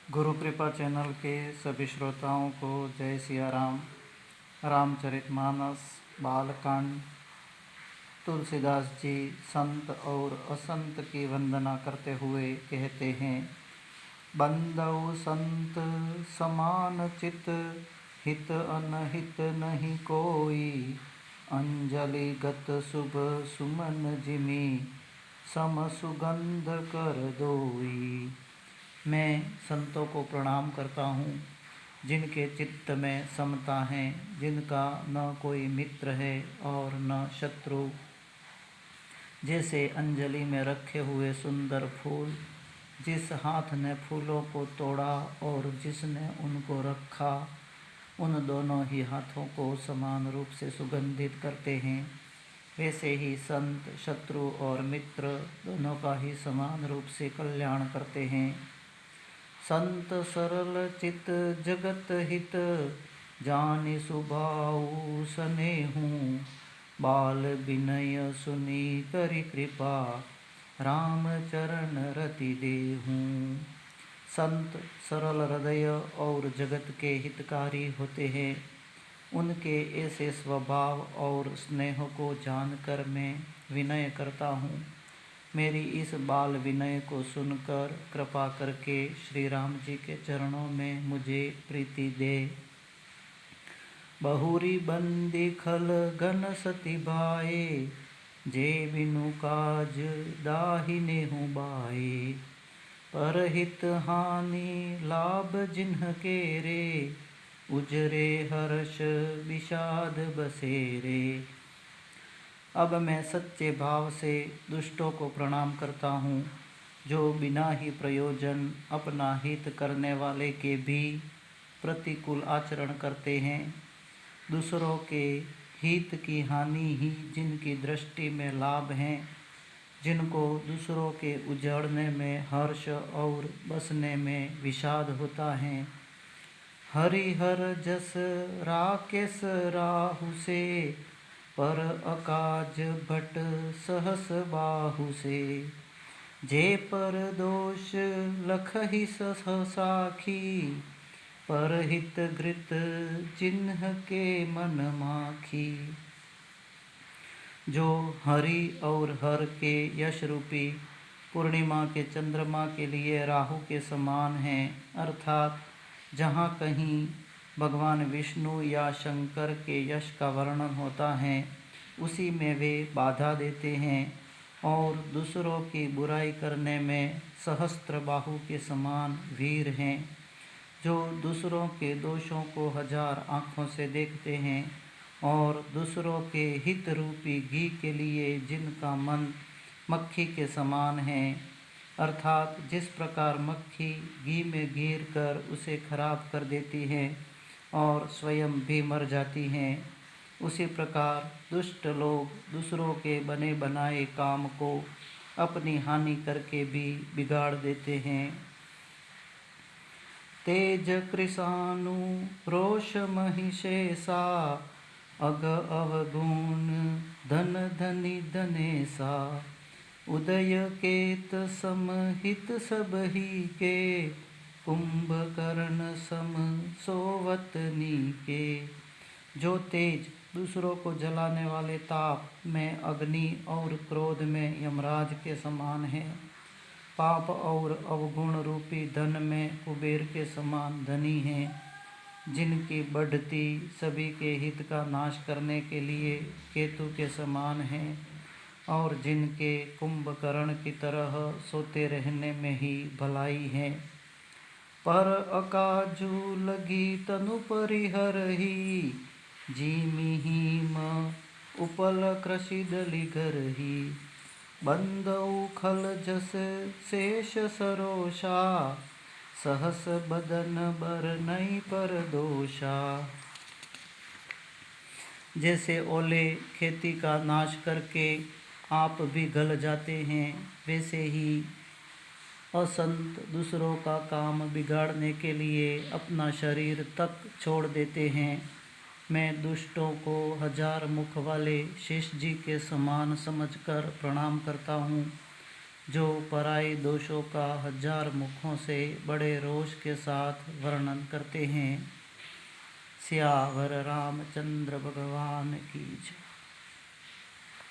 गुरु कृपा चैनल के सभी श्रोताओं को जय सिया राम। रामचरितमानस बालकांड। तुलसीदास जी संत और असंत की वंदना करते हुए कहते हैं, बंदौ संत समान चित, हित अनहित नहीं कोई। अंजलि गत शुभ सुमन जिमि, सम सुगंध कर दोई। मैं संतों को प्रणाम करता हूँ, जिनके चित्त में समता है, जिनका न कोई मित्र है और न शत्रु। जैसे अंजलि में रखे हुए सुंदर फूल, जिस हाथ ने फूलों को तोड़ा और जिसने उनको रखा, उन दोनों ही हाथों को समान रूप से सुगंधित करते हैं। वैसे ही संत शत्रु और मित्र दोनों का ही समान रूप से कल्याण करते हैं। संत सरल चित जगत हित, जानि सुभाऊ सनेहु। बाल विनय सुनी करि कृपा, राम चरण रति देहूँ। संत सरल हृदय और जगत के हितकारी होते हैं। उनके ऐसे स्वभाव और स्नेह को जानकर मैं विनय करता हूँ। मेरी इस बाल विनय को सुनकर कृपा करके श्री राम जी के चरणों में मुझे प्रीति दे। बहुरी बंदी खल घन सती भाए, जे बिनु काज दाहिने हूँ बाए। परहित हानि लाभ जिन्ह के रे, उजरे हर्ष विषाद बसेरे। अब मैं सच्चे भाव से दुष्टों को प्रणाम करता हूँ, जो बिना ही प्रयोजन अपना हित करने वाले के भी प्रतिकूल आचरण करते हैं। दूसरों के हित की हानि ही जिनकी दृष्टि में लाभ हैं, जिनको दूसरों के उजड़ने में हर्ष और बसने में विषाद होता है। हरिहर जस राकेश राहु से, पर अकाज भट सहस बाहु से। जे पर दोष लखहि साखी, पर हित घृत चिन्ह के मन माखी। जो हरि और हर के यश रूपी पूर्णिमा के चंद्रमा के लिए राहु के समान हैं, अर्थात जहाँ कहीं भगवान विष्णु या शंकर के यश का वर्णन होता है, उसी में वे बाधा देते हैं। और दूसरों की बुराई करने में सहस्त्र बाहु के समान वीर हैं। जो दूसरों के दोषों को हजार आँखों से देखते हैं और दूसरों के हित रूपी घी के लिए जिनका मन मक्खी के समान है, अर्थात जिस प्रकार मक्खी घी में गिर कर उसे खराब कर देती है और स्वयं भी मर जाती हैं, उसी प्रकार दुष्ट लोग दूसरों के बने बनाए काम को अपनी हानि करके भी बिगाड़ देते हैं। तेज कृशानु रोष महिषेषा, अग अवगुण धन धनि धनेसा। उदय केत समहित सबही के, कुंभकर्ण सम सोवत नीके। जो तेज दूसरों को जलाने वाले ताप में अग्नि और क्रोध में यमराज के समान है। पाप और अवगुण रूपी धन में कुबेर के समान धनी हैं। जिनकी बढ़ती सभी के हित का नाश करने के लिए केतु के समान है, और जिनके कुंभकर्ण की तरह सोते रहने में ही भलाई है। पर अकाजू लगी तनु परिहरही, जिमि हिम उपल कृषि दलिघरही। बंदौ खल जस शेष सरोषा, सहस बदन बरनई पर दोषा। जैसे ओले खेती का नाश करके आप भी गल जाते हैं, वैसे ही असंत दूसरों का काम बिगाड़ने के लिए अपना शरीर तक छोड़ देते हैं। मैं दुष्टों को हजार मुख वाले शेष जी के समान समझकर प्रणाम करता हूँ। जो पराई दोषों का 1000 मुखों से बड़े रोष के साथ वर्णन करते हैं। सियावर रामचंद्र भगवान की जय।